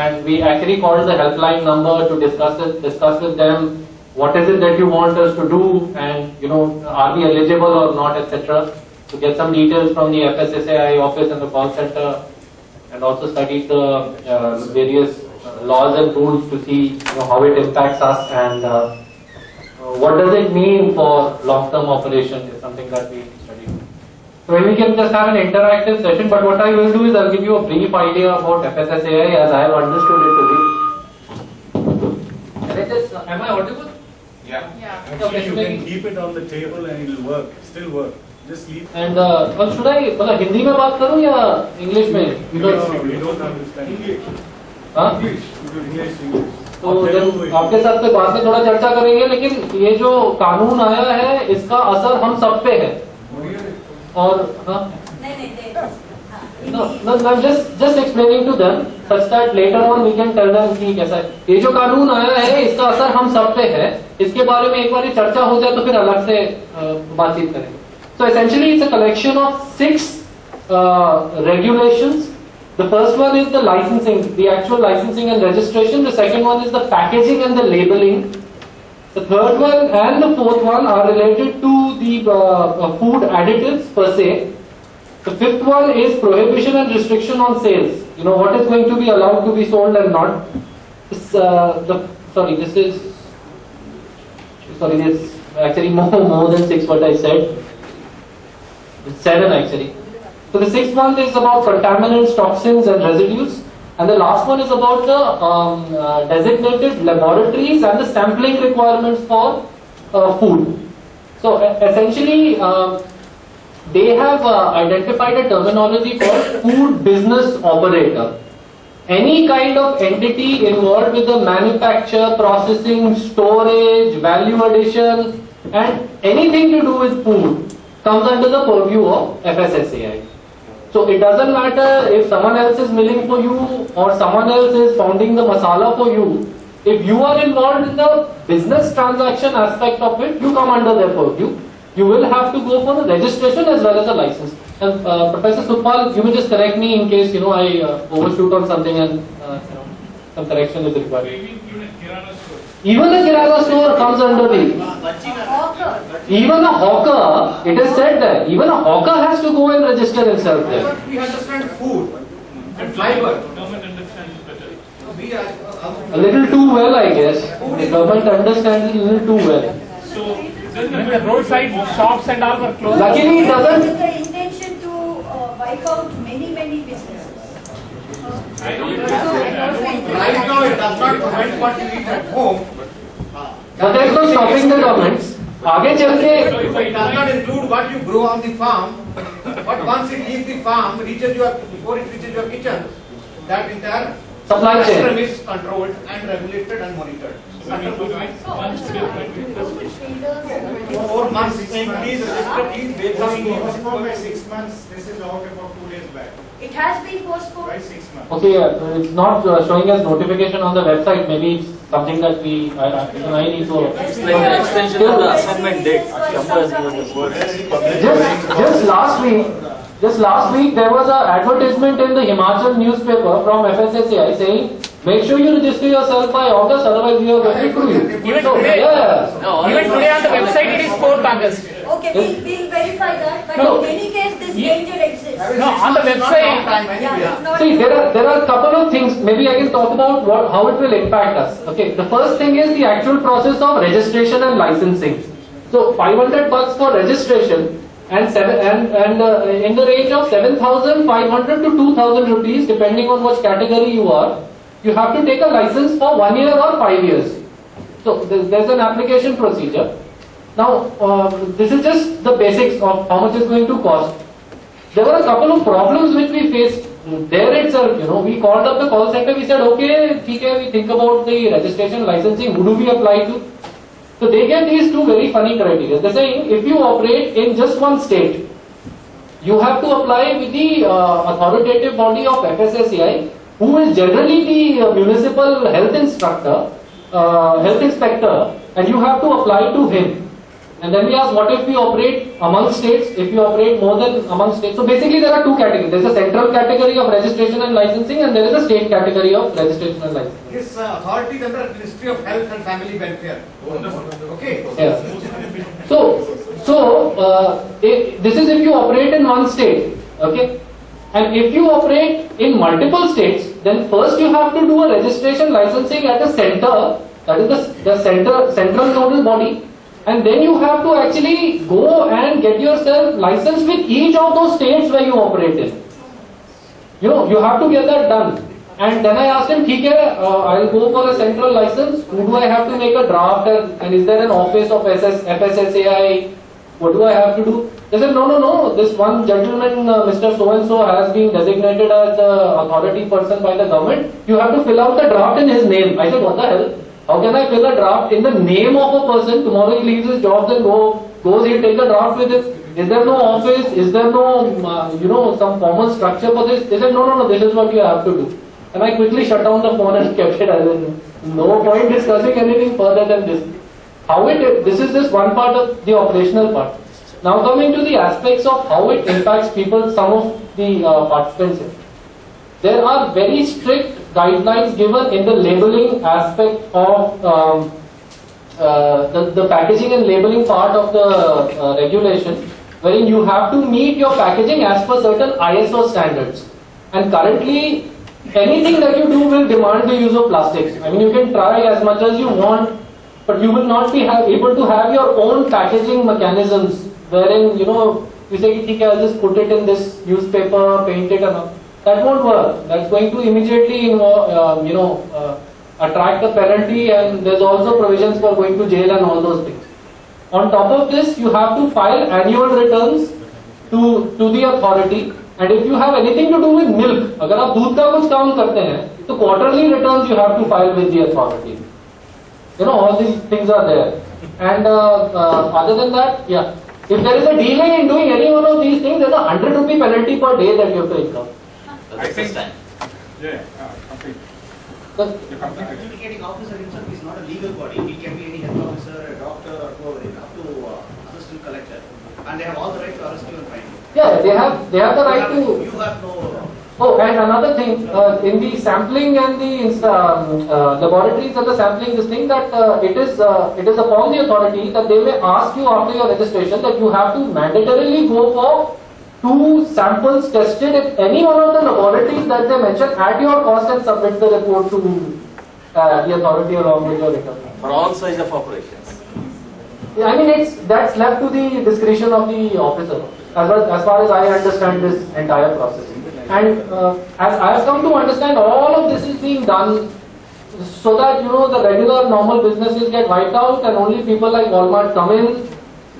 and we actually called the helpline number to discuss with them what is it that you want us to do, and are we eligible or not, etc. To get some details from the FSSAI office and the call center, and also studied the various laws and rules to see how it impacts us, and what does it mean for long-term operation is something that we studied. So maybe we can just have an interactive session, but what I will do is I'll give you a brief idea about FSSAI as I have understood it to be. Can I just, am I audible? Yeah. Actually, Okay, you can keep it on the table and it will work, still work. Just leave. And well, should I Hindi में बात करूँ या English में? Because we don't understand English. हाँ? English. तो जब आपके साथ से बाद में थोड़ा चर्चा करेंगे, लेकिन ये जो कानून आया है इसका असर हम सब पे है. और हाँ? No, I'm just explaining to them such that later on we can tell them कि कैसा है. ये जो कानून आया है इसका असर हम सब पे है. इसके बारे में एक बार चर्चा हो जाए तो फिर अलग से बातचीत करेंगे. So essentially it's a collection of 6 regulations. The first one is the licensing, the actual licensing and registration. The second one is the packaging and the labeling. The third one and the fourth one are related to the food additives per se. The fifth one is prohibition and restriction on sales. What is going to be allowed to be sold and not. This, there's actually more than 6 what I said. It's 7 actually. So the sixth one is about contaminants, toxins and residues. And the last one is about the designated laboratories and the sampling requirements for food. So essentially they have identified a terminology called food business operator. Any kind of entity involved with the manufacture, processing, storage, value addition and anything to do with food comes under the purview of FSSAI. So it doesn't matter if someone else is milling for you or someone else is pounding the masala for you. If you are involved in the business transaction aspect of it, you come under their purview. You will have to go for the registration as well as a license. And Professor Supal, you may just correct me in case I overshoot on something and some correction is required. Even a kirana store comes under the. Even a hawker, it is said that even a hawker has to go and register himself there. We understand food and fiber. Government understands better. A little too well, I guess. The government understands it a little too well. So, when the roadside shops and all were closed. Luckily, it doesn't. With the intention to wipe out many businesses. Right now, it does not prevent what you eat at home. But there is no stopping the governments. आगे चल के It does not include what you grow on the farm, but once it leaves the farm, before it reaches your kitchen, that entire supply chain is controlled and regulated and monitored. 4 months, please register, please wait for 6 months. This is out about 2 days back. It has been postponed. By 6 months. Okay, it's not showing as notification on the website. Maybe it's something that I need to. It's like an extension of the assignment date. Just last week there was an advertisement in the Himachal newspaper from FSSAI saying, make sure you register yourself by August, otherwise we are going to screw you. Even today, even today on the website it is 4th August. Okay, we'll verify that. But No. in any case, this danger exists. No, on the website. Yeah, it's not See, there are a couple of things. Maybe I can talk about how it will impact us. Okay, the first thing is the actual process of registration and licensing. So $500 for registration and in the range of 7,500 to 2,000 rupees, depending on which category you are. You have to take a license for 1 year or 5 years. So there's an application procedure. Now this is just the basics of how much it's going to cost. There were a couple of problems which we faced there itself. We called up the call center. We said, okay, we think about the registration, licensing. Who do we apply to? So they gave these 2 very funny criteria. They're saying if you operate in just one state, you have to apply with the authoritative body of FSSAI, who is generally the municipal health inspector, and you have to apply to him. And then we ask, what if we operate among states? If you operate more than among states, so basically there are two categories. There is a central category of registration and licensing, and there is a state category of registration and licensing. This authority is under Ministry of Health and Family Welfare. Okay. Yes. This is if you operate in one state, okay. And if you operate in multiple states, then first you have to do a registration licensing at a center, that is the central nodal body. And then you have to actually go and get yourself licensed with each of those states where you operate in. You have to get that done. And then I asked him, "Okay, I'll go for a central license. Who do I have to make a draft? And is there an office of FSSAI? What do I have to do?" They said, no. This one gentleman, Mr. So-and-so, has been designated as the authority person by the government. You have to fill out the draft in his name. I said, what the hell? How can I fill a draft in the name of a person? Tomorrow he leaves his job and goes, he'll take the draft with him. Is there no office? Is there no, some formal structure for this? They said, no, this is what you have to do. And I quickly shut down the phone and kept it as in, no point discussing anything further than this. This is this one part of the operational part. Now coming to the aspects of how it impacts people, some of the participants here. There are very strict guidelines given in the labeling aspect of the packaging and labeling part of the regulation, wherein you have to meet your packaging as per certain ISO standards. And currently, anything that you do will demand the use of plastics. I mean, you can try as much as you want, but you will not be able to have your own packaging mechanisms, wherein, you say, okay, I'll just put it in this newspaper, paint it, and that won't work. That's going to immediately attract a penalty, and there's also provisions for going to jail and all those things. On top of this, you have to file annual returns to the authority, and if you have anything to do with milk, अगर आप दूध का कुछ काम करते हैं, तो quarterly returns you have to file with the authority. All these things are there. And other than that, yeah, if there is a delay in doing any one of these things, there's a 100 rupee penalty per day that you have to incur. I think, yeah, complete. Adjudicating officer himself is not a legal body. He can be any health officer, a doctor, or whoever, up to assistant collector, and they have all the right to arrest you and fine you. Yeah, they have the right to. You have no. Oh, and another thing, in the sampling and the laboratories and the sampling, this thing that it is upon the authority that they may ask you after your registration that you have to mandatorily go for 2 samples tested in any one of the laboratories that they mention at your cost and submit the report to the authority along with your return. For all such of operations. I mean, that's left to the discretion of the officer, as far as I understand this entire process. And as I have come to understand, all of this is being done so that the regular normal businesses get wiped out, and only people like Walmart come in.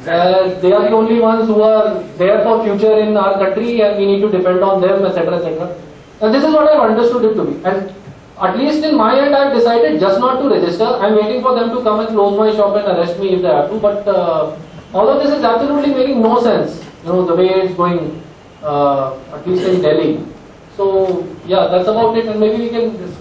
They are the only ones who are there for future in our country, and we need to depend on them, etc., etc. And this is what I have understood it to be. And at least in my end, I have decided just not to register. I am waiting for them to come and close my shop and arrest me if they have to. But all of this is absolutely making no sense. The way it's going, at least in Delhi. So yeah, that's about it. And maybe we can just